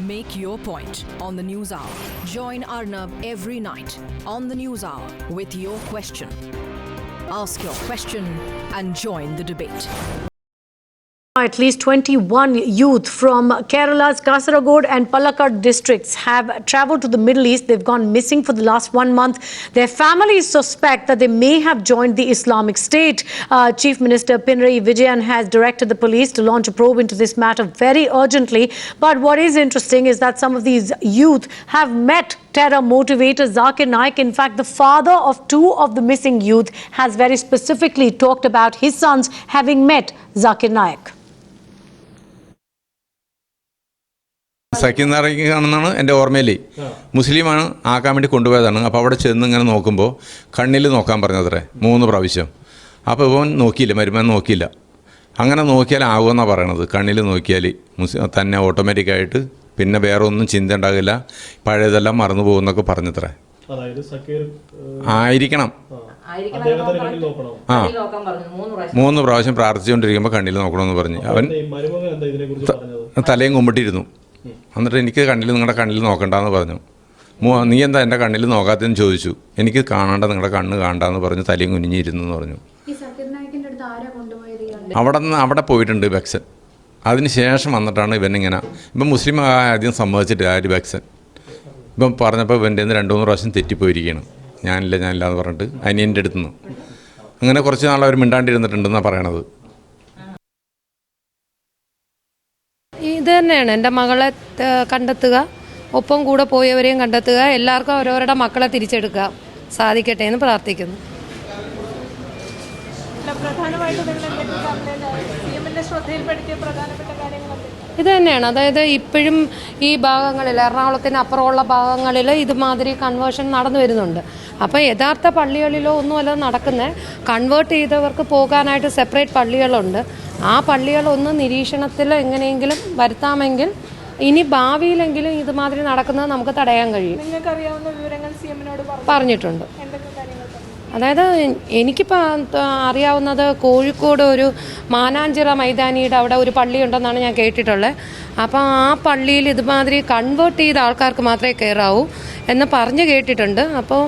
Make your point on the News Hour. Join Arnab every night on the News Hour with your question. Ask your question and join the debate. At least 21 youth from Kerala's Kasaragod and Palakkad districts have travelled to the Middle East. They've gone missing for the last 1 month. Their families suspect that they may have joined the Islamic State. Chief Minister Pinarayi Vijayan has directed the police to launch a probe into this matter very urgently. But what is interesting is that some of these youth have met terror motivator Zakir Naik. In fact, the father of 2 of the missing youth has very specifically talked about his sons having met Zakir Naik. സക്കീനാണെന്നാണ് എൻ്റെ ഓർമ്മയിൽ. മുസ്ലിമാണ് ആക്കാൻ വേണ്ടി കൊണ്ടുപോയതാണ്. അപ്പോൾ അവിടെ ചെന്ന് ഇങ്ങനെ നോക്കുമ്പോൾ കണ്ണിൽ നോക്കാൻ പറഞ്ഞത്രേ 3 പ്രാവശ്യം. അപ്പോൾ ഇവൻ നോക്കിയില്ല, മരുമൻ നോക്കിയില്ല. അങ്ങനെ നോക്കിയാൽ ആകുമെന്നാണ് പറയണത്. കണ്ണിൽ നോക്കിയാൽ തന്നെ ഓട്ടോമാറ്റിക്കായിട്ട് പിന്നെ വേറെ ഒന്നും ചിന്ത ഉണ്ടാകില്ല, പഴയതെല്ലാം മറന്നു പോകുന്നൊക്കെ പറഞ്ഞത്രേ. ആയിരിക്കണം. 3 പ്രാവശ്യം പ്രാർത്ഥിച്ചുകൊണ്ടിരിക്കുമ്പോൾ കണ്ണിൽ നോക്കണമെന്ന് പറഞ്ഞു. അവൻ തലയും കുമ്പിട്ടിരുന്നു. എന്നിട്ട് എനിക്ക് നിങ്ങളുടെ കണ്ണിൽ നോക്കണ്ടെന്ന് പറഞ്ഞു. നീ എന്താ എൻ്റെ കണ്ണിൽ നോക്കാത്തതെന്ന് ചോദിച്ചു. എനിക്ക് കാണണ്ട, നിങ്ങളുടെ കണ്ണ് കാണണ്ടെന്ന് പറഞ്ഞു. തലയും കുനിഞ്ഞിരുന്നു എന്ന് പറഞ്ഞു. അവിടെ പോയിട്ടുണ്ട് ബക്സൻ. അതിന് ശേഷം വന്നിട്ടാണ് ഇവനിങ്ങനെ ഇപ്പം മുസ്ലിം ആദ്യം സമ്മതിച്ചിട്ട് ആര് ബക്സൻ ഇപ്പം പറഞ്ഞപ്പോൾ ഇവൻ്റെ 2-3 പ്രാവശ്യം തെറ്റിപ്പോയിരിക്കുകയാണ്. ഞാനില്ല എന്ന് പറഞ്ഞിട്ട് അനിയൻ്റെ അടുത്തുനിന്ന് അങ്ങനെ കുറച്ച് നാൾ അവർ മിണ്ടാണ്ടിരുന്നിട്ടുണ്ടെന്നാണ് പറയണത്. ഇത് തന്നെയാണ് എൻ്റെ മകളെ കണ്ടെത്തുക, ഒപ്പം കൂടെ പോയവരെയും കണ്ടെത്തുക, എല്ലാവർക്കും അവരവരുടെ മക്കളെ തിരിച്ചെടുക്കുക സാധിക്കട്ടെ എന്ന് പ്രാർത്ഥിക്കുന്നു. ഇത് തന്നെയാണ്, അതായത് ഇപ്പോഴും ഈ ഭാഗങ്ങളിൽ എറണാകുളത്തിന് അപ്പുറമുള്ള ഭാഗങ്ങളിൽ ഇതുമാതിരി കൺവേർഷൻ നടന്നു വരുന്നുണ്ട്. അപ്പോൾ യഥാർത്ഥ പള്ളികളിലോ ഒന്നുമല്ല നടക്കുന്നത്. കൺവേർട്ട് ചെയ്തവർക്ക് പോകാനായിട്ട് സെപ്പറേറ്റ് പള്ളികളുണ്ട്. ആ പള്ളികളൊന്ന് നിരീക്ഷണത്തിൽ എങ്ങനെയെങ്കിലും വരുത്താമെങ്കിൽ ഇനി ഭാവിയിലെങ്കിലും ഇതുമാതിരി നടക്കുന്നത് നമുക്ക് തടയാൻ കഴിയും. പറഞ്ഞിട്ടുണ്ട്. അതായത് എനിക്കിപ്പോൾ അറിയാവുന്നത് കോഴിക്കോട് ഒരു മാനാഞ്ചിറ മൈതാനിയുടെ അവിടെ ഒരു പള്ളിയുണ്ടെന്നാണ് ഞാൻ കേട്ടിട്ടുള്ളത്. അപ്പോൾ ആ പള്ളിയിൽ ഇതുമാതിരി കൺവേർട്ട് ചെയ്ത ആൾക്കാർക്ക് മാത്രമേ കയറാവൂ എന്ന് പറഞ്ഞ് കേട്ടിട്ടുണ്ട്. അപ്പോൾ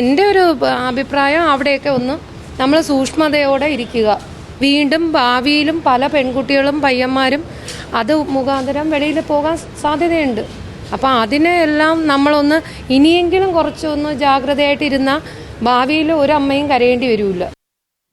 എൻ്റെ ഒരു അഭിപ്രായം അവിടെയൊക്കെ ഒന്ന് നമ്മൾ സൂക്ഷ്മതയോടെ ഇരിക്കുക. വീണ്ടും ഭാവിയിലും പല പെൺകുട്ടികളും പയ്യന്മാരും അത് മുഖാന്തരം വെളിയിൽ പോകാൻ സാധ്യതയുണ്ട്. അപ്പോൾ അതിനെല്ലാം നമ്മളൊന്ന് ഇനിയെങ്കിലും കുറച്ചൊന്ന് ജാഗ്രതയായിട്ടിരുന്നാൽ ഭാവിയിൽ ഒരമ്മയും കരയേണ്ടി വരില്ല.